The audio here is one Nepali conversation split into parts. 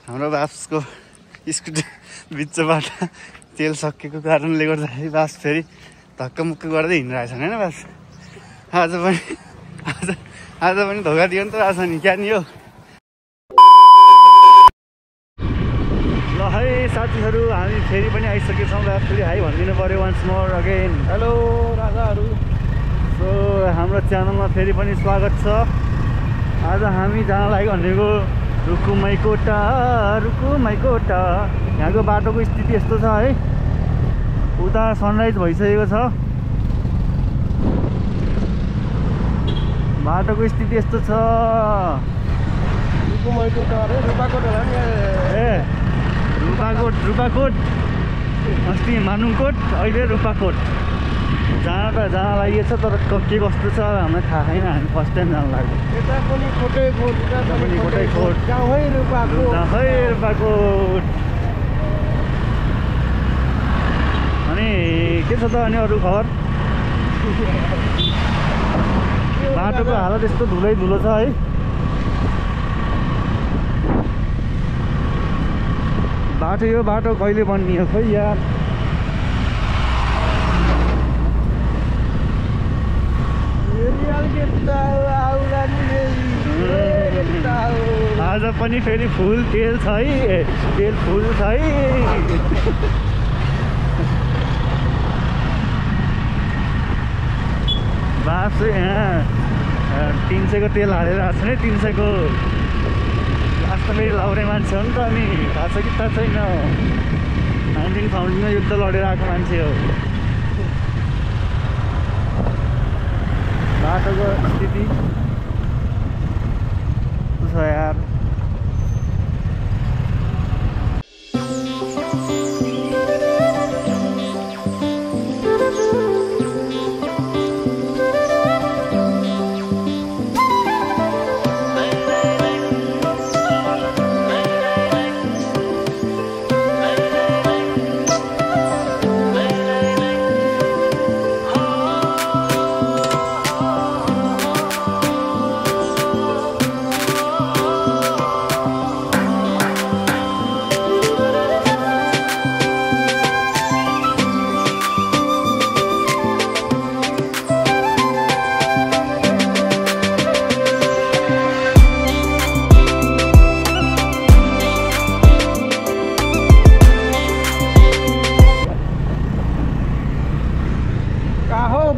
हाम्रो बाप्सको स्कुटी बिचबाट तेल सकिएको कारणले गर्दाखेरि बास फेरि धक्कमुक्क गर्दै हिँडिरहेछन् होइन बास। आज पनि धोका दियो नि त आज नि क्या नि हो। ल है साथीहरू हामी फेरि पनि आइसकेको छौँ। फेरि हाई भनिदिनु पऱ्यो वान्स मोर अगेन। हेलो राजाहरू। सो हाम्रो च्यानलमा फेरि पनि स्वागत छ। आज हामी जान लागि भनेको रुकुमाईकोटा। यहाँको बाटोको स्थिति यस्तो छ है, उता सनराइज भइसकेको छ, बाटोको स्थिति यस्तो छ। रुकुमाईकोटा अरे रुपाकोट होला नि। ए रुपाकोट अस्ति मानुङकोट अहिले रुपाकोट जान लागि छ, तर के कस्तो छ हामीलाई थाहा छैन। हामी फर्स्ट टाइम जान लाग्यो। यता पनि कोटै कोट गाउँै रुपाकोट। अनि के छ त अनि अरू खबर? बाटोको हालत यस्तो धुलो छ है। यो बाटो कहिले बनियो खै यार। आज पनि फेरि फुल तेल छ है, तेल फुल छ है। बास यहाँ 300 को तेल हालेर आएको छ नि। 300 को लास्ट त फेरि लाउने मान्छे हो नि त। अनि थाहा छ कि थाहा छैन, 1914 युद्ध लडेर आएको मान्छे हो। बाटोको स्थिति छ यार।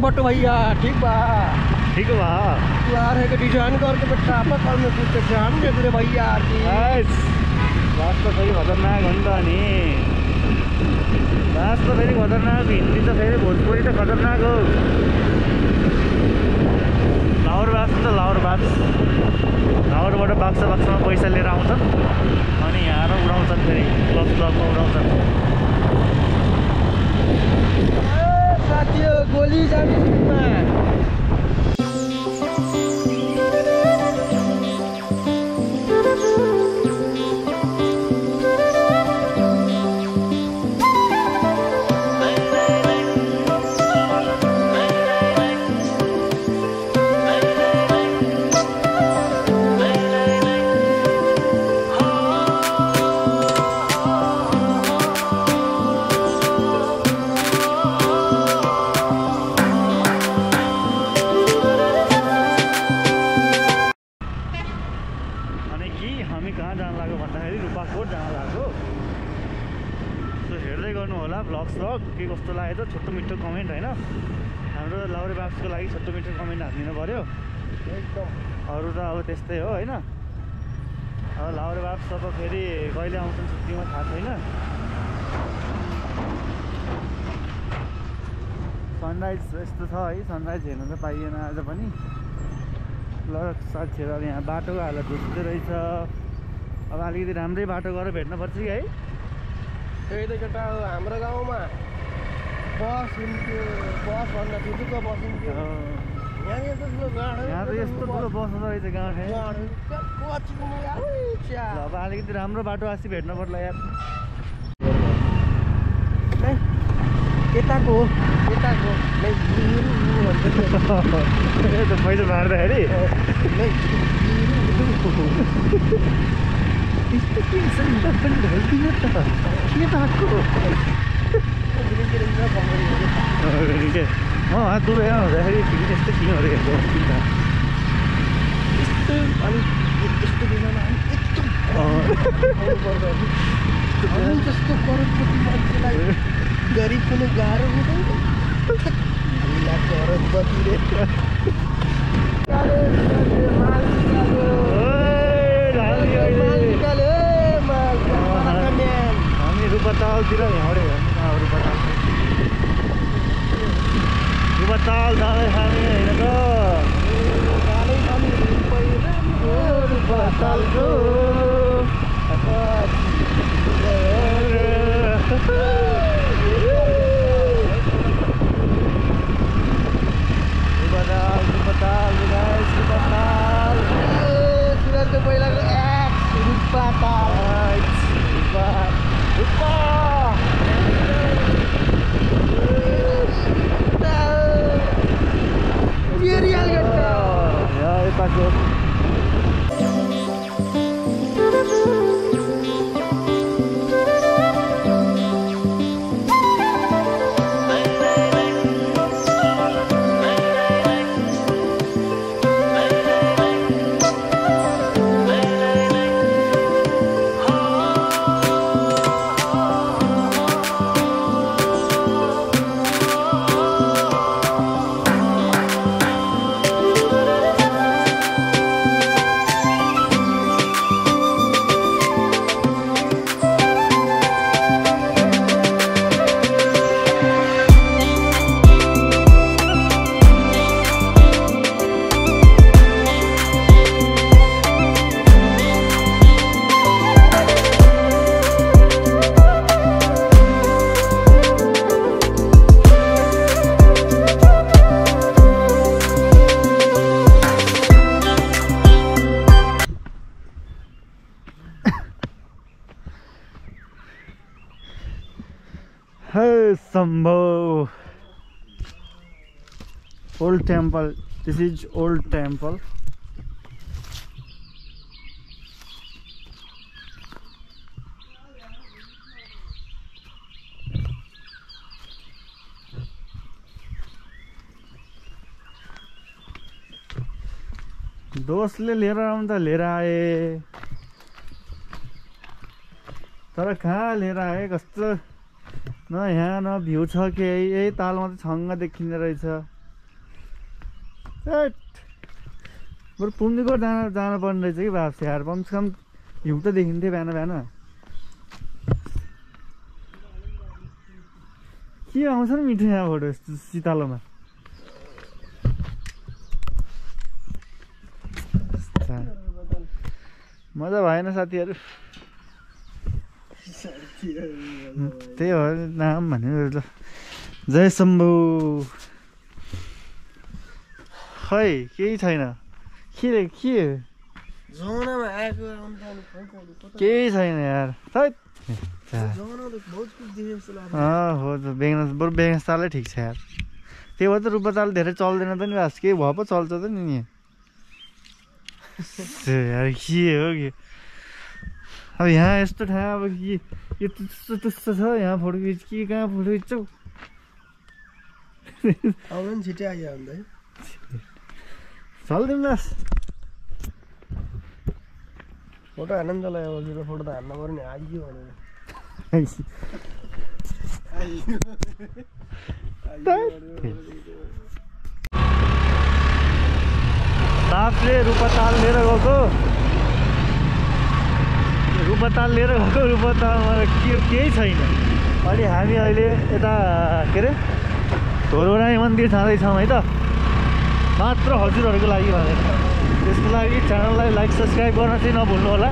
बटो भैया ठीक बा यार है डिजाइन करके बेटा आप कल में कुछ ध्यान दे दे भैया की। बास तो फेरि खतरनाक हो नि त। अनि बास तो फेरि खतरनाक, हिन्दी तो फेरि भोजपुरी तो खतरनाक हो। लाहौर लाहौरबाट बाक्सामा पैसा लिएर आउँछन् अनि यहाँ उडाउँछन्, फेरि क्लबमा उडाउँछन्। साथीयो गोली जाने हामी कहाँ जान लाग्यो भन्दाखेरि रुपाकोट जान लाग्यो। सो हेर्दै गर्नु होला भ्लग के कस्तो लाग्यो त। छोटो मिठो कमेन्ट होइन, हाम्रो लाउरे बाप्सको लागि छोटो मिठो कमेन्ट हालिदिनु पऱ्यो एकदम। अरू त अब त्यस्तै हो होइन। अब लाउरे बाप्स अब फेरि कहिले आउँछन् छुट्टीमा थाहा छैन। सनराइज यस्तो छ है, सनराइज हेर्नु त पाइएन आज पनि। ल साथीहरू अब यहाँ बाटोको हालत बुझ्दै रहेछ। अब अलिकति राम्रै बाटो गरेर भेट्नुपर्छ कि है। त्यही त केटा हाम्रो गाउँमा बस भन्दा ठुलो बस हुन्थ्यो। यहाँ त यस्तो ठुलो बस रहेछ गाँठे। अब अलिकति राम्रो बाटो आसी भेट्नु पर्ला यार। यताको पैसा भाड्दाखेरि यस्तो टेन्सन पनि ढल्दिन त के भएको हात दुबै हुँदाखेरि फेरि त्यस्तो किन हेर्छ यस्तो अनि यस्तो दिनमा यस्तो जस्तो करोडपति मान्छेलाई गरिब पनि गाह्रो हुँदैन करोडपति रे हामी रुपतालतिर हिँड्यो रुपताल जाँदैछ हामी होइन त रुपतालको सुरतको पहिलाको Hey Sambho, old temple. This is old temple. दोस्तले लिएर आउँदा लिएर आए तर कहाँ लिएर आए कस्तो न यहाँ न भ्यू छ केही यही तालमा त छङ्ग देखिने रहेछ बरु पुम्दीको जानुपर्ने रहेछ कि बाप्स यार कमसेकम भ्यू त देखिन्थ्यो बिहान बिहान के आउँछ नि मिठो यहाँ फोटो यस्तो सितालोमा मजा भएन साथीहरू त्यही हो नाम भनेर जय शम्भु खै केही छैन के केही छैन यार हो बरु बेगस्तालै ठिक छ यार त्यही भएर त रुपताल धेरै चल्दैन त नि बास केही भए पो चल्छ त नि यार के हो कि अब यहाँ यस्तो ठाउँ अब कि यो त्यस्तो त्यस्तो छ यहाँ फोटो खिच कि कहाँ फोटो खिच्छौ आउनु नि छिटै आइयो अन्त है चल्दैन लास फोटो हान्न नि तँलाई अब फोटो त हान्न पर्यो नि आइयो भनेर बापले रुपताल लिएर गएको रुपतालमा केही छैन अनि हामी अहिले यता के अरे धोरबराई मन्दिर जाँदैछौँ है त मात्र हजुरहरूको लागि भनेर त्यसको लागि च्यानललाई लाइक सब्सक्राइब गर्न चाहिँ नभुल्नु होला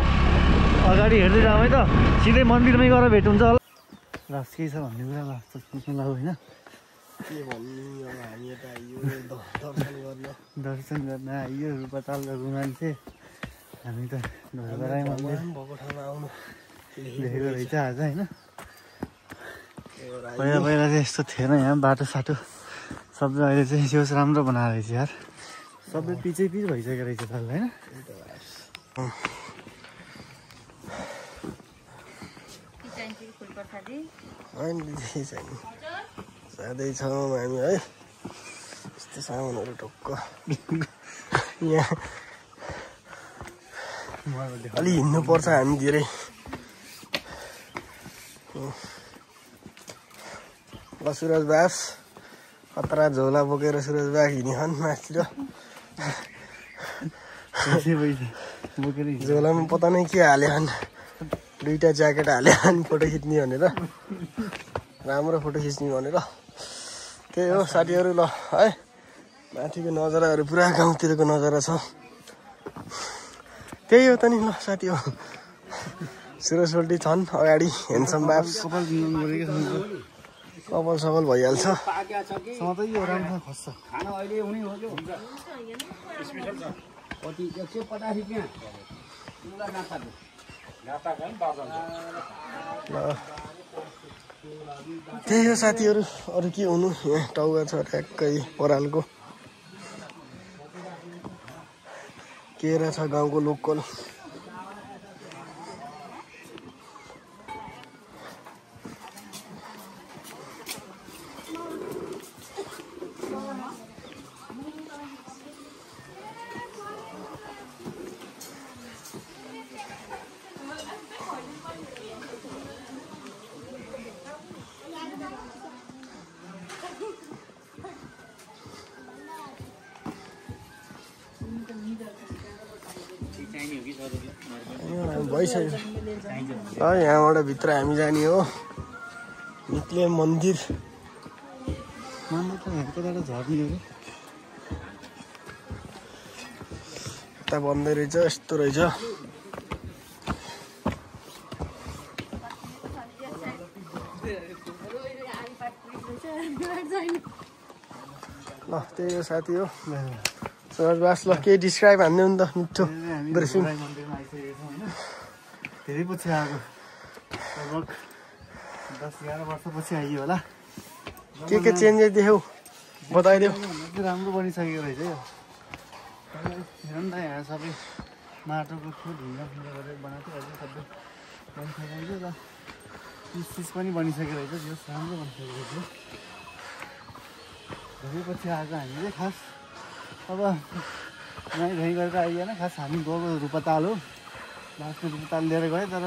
अगाडि हेर्दै जाउँ है त सिधै मन्दिरमै गएर भेट हुन्छ होला लास्ट केही छ भन्ने कुरा लास्ट सोच्नु लाग्यो होइन के भन्नु अब हामी यता आइयो दर्शन गर्न आइयो रुपताल गएको मान्छे हामी त धोरबराई मन्दिर भएको ठाउँमा आउनु देखेको रहेछ आज होइन पहिला पहिला चाहिँ यस्तो थिएन यहाँ बाटो साटो सबै अहिले चाहिँ सेउस राम्रो बनाएर रहेछ यार सबै पिच भइसकेको रहेछ त होइन होइन दिदी छैन साधै छौँ हामी है यस्तो सामानहरू टक्क यहाँ अलि हिँड्नुपर्छ हामी धेरै ल सुरज बास खतरा झोला बोकेर सुरज बास हिँडिखान् माथितिर झोलामा पता नै के हाल्यो भने 2टा ज्याकेट हाल्यो अनि फोटो खिच्ने भनेर राम्रो फोटो खिच्ने भनेर त्यही हो साथीहरू ल है माथिको नजाराहरू पुरा गाउँतिरको नजारा छ त्यही हो त नि ल साथी हो सुरज सोल्टी छन् अगाडि ह्यान्डसम बाप्स कपाल सपाल भइहाल्छ त्यही हो साथीहरू अरू के हुनु यहाँ टाउगा छ ठ्याक्कै परालको केरा छ गाउँको लोकल भइसक्यो ल यहाँबाट भित्र हामी जाने हो निक्ले मन्दिर यता बन्दै रहेछ यस्तो रहेछ ल त्यही हो साथी हो सुरज बास ल केही डिस्क्राइब हान्ने हो नि त मिठो ब्रिफिङ धेरै पछि आएको लगभग 10-11 वर्षपछि आइयो होला के चेन्जेस देख्यौ बताइदेऊ राम्रो बनिसकेको रहेछ यो हेर नि त यहाँ सबै माटोको ढुङ्गा फुङ्गा गरेर बनाएको थियो सबै बनिसकेको ल चिज पनि बनिसकेको रहेछ यो राम्रो बनिसकेको रहेछ धेरै पछि आएको हामी चाहिँ खास अब यहीँ घै गरेर आइएन खास हामी गएको रुपताल हो लास्टमा रुपताल लिएर गयो तर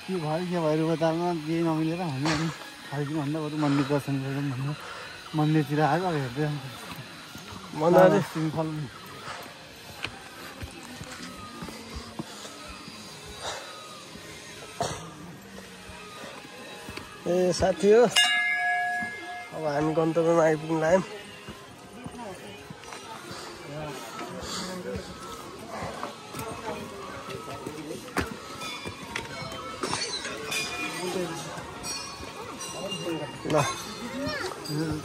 के भयो रुपतालमा केही नमिलेर हामी अनि फर्किनु भन्दा बरु मन्दिर दर्शन गरौँ भनेर मन्दिरतिर आएको अब हेर्दै सिम्पल ए साथी हो अब हामी गन्तव्यमा आइपुग्न लाग्यौँ ल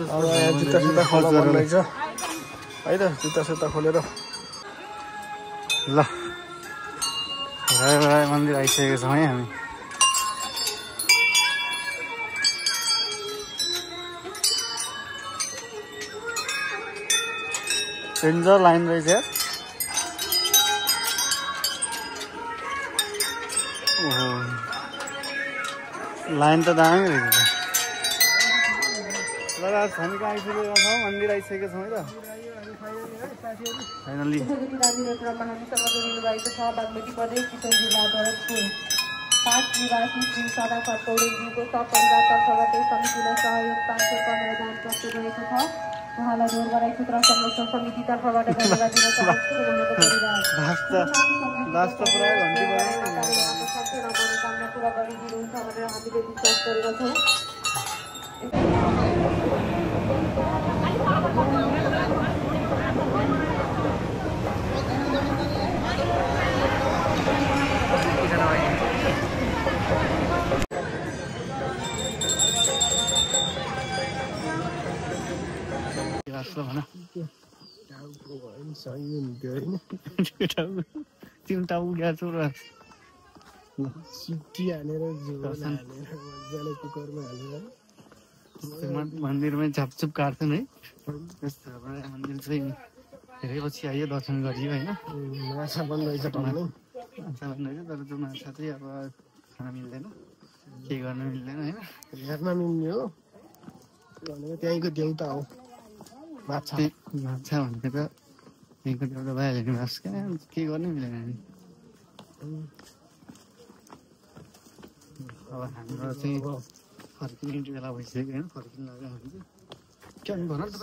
अब यहाँ जुत्ता सुत्ता खोला भन्नु रहेछ है त जुत्ता सुत्ता खोलेर ल मन्दिर आइसकेको छौँ है हामी डेन्जर लाइन रहेछ लाइन त दामी रहेछ ल हामी कहाँ आइसकेको छौँ मन्दिर आइसकेको छौँ है त फाइनली पाँच निवासी श्री सदाफर पौडेलज्यूको सपरिवार तर्फबाट समितिलाई सहयोग 515 दान प्राप्त गरेको छ उहाँलाई ढोरबराई क्षेत्र संरक्षण समिति तर्फबाट धन्यवाद दिन चाहन्छु सम्पूर्ण मनोकामना पुरा गरिदिनुहुन्छ भनेर हामीले विश्वास गरेका छौँ मन्दिरमै झपझुप काट्छन् है यस्तो मन्दिर चाहिँ धेरै पछि आयो दर्शन गरियो होइन माछा बन्द रहेछ माछा बन्द रहेछ तर त्यो माछा चाहिँ अब खान मिल्दैन के गर्नु मिल्दैन होइन हेर्न मिल्ने हो भनेको त्यहीँको देउता हो माछा माछा भनेको त त्यहीँको एउटा भइहाल्यो नि बास क्या के गर्नु मिलेन नि अब हाम्रो चाहिँ फर्किने बेला भइसक्यो होइन फर्किनु लाग्यो हामी चाहिँ भन त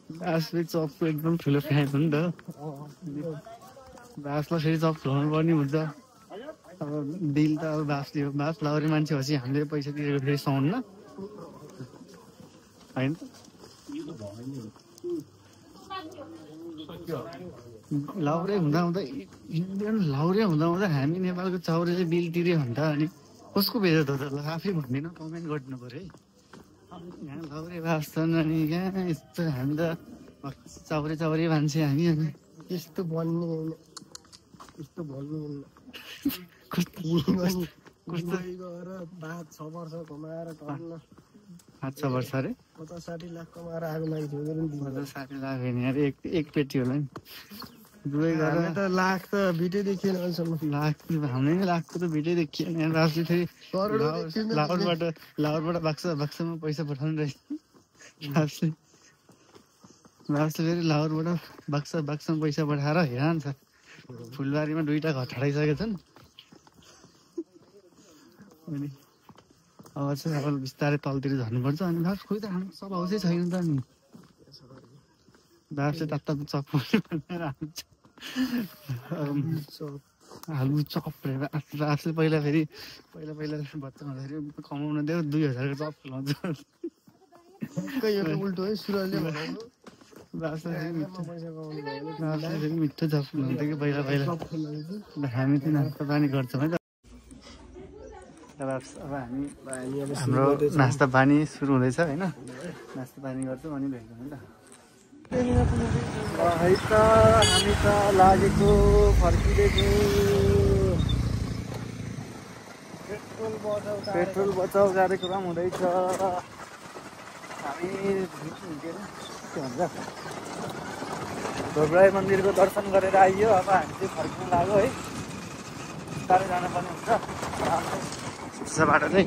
बासले चपको एकदम ठुलो फ्यान हो नि त बासलाई फेरि चप खुवाउनु पर्ने हुन्छ अब बिल त अब बासले हो बास लाउने मान्छे होपछि हामीले पैसा तिरेको फेरि साउन्ड न होइन लाउरे हुँदा हुँदा इन्डियन लाउरे हुँदा हुँदा हामी नेपालको चाउरेले बिल तिर्यो भने त अनि कसको बेजत हो त ल आफै भन्दिनँ कमेन्ट गरिदिनु पऱ्यो है यहाँ लाउरे बास छन् अनि यहाँ यस्तो हामी त चाउरे मान्छे हामी अनि यस्तो भन्ने यस्तो भन्नु कस्तो गएर 5-6 वर्ष कमाएर टर्न 5-6 वर्ष अरे 50-60 लाख कमाएर आएको मान्छे 60 लाख होइन अरे एक पेटी होला नि दुवै गरेर त लाख त भिटै देखिएन अहिलेसम्म लाख हाम्रै लाखको त भिटै देखिएन यहाँ राजले फेरि लाहोरबाट बाक्सामा पैसा पठाउनु रहेछ राजले फेरि लाहोरबाट बाक्सामा पैसा पठाएर हेरान्छ फुलबारीमा 2टा घर ठडाइसकेका छन् अनि अब चाहिँ अब बिस्तारै तलतिर झर्नुपर्छ अनि बास खोइ त हाम्रो सब हाउसै छैन त नि बास चाहिँ तात्ता चप भनेर आलु चप बासले पहिला बच्चा हुँदाखेरि कमाउन दियो 2000 को चप खुलाउँछ उल्टो है सुरजले बासले मिठो चप खुलाउँथ्यो कि पहिला हामी चाहिँ नास्ता पानी गर्छौँ है त अब हामी हाम्रो नास्ता पानी सुरु हुँदैछ होइन नास्ता पानी गर्छौँ अनि भेट्छौँ है त है त हामी त लागेको फर्किँदैछु पेट्रोल बचाउ कार्यक्रम हुँदैछ हामी के भन्छ धोबराई मन्दिरको दर्शन गरेर आइयो अब हामी चाहिँ फर्किनु लाग्यो है बिस्तारै जानुपर्ने हुन्छ बाटो चाहिँ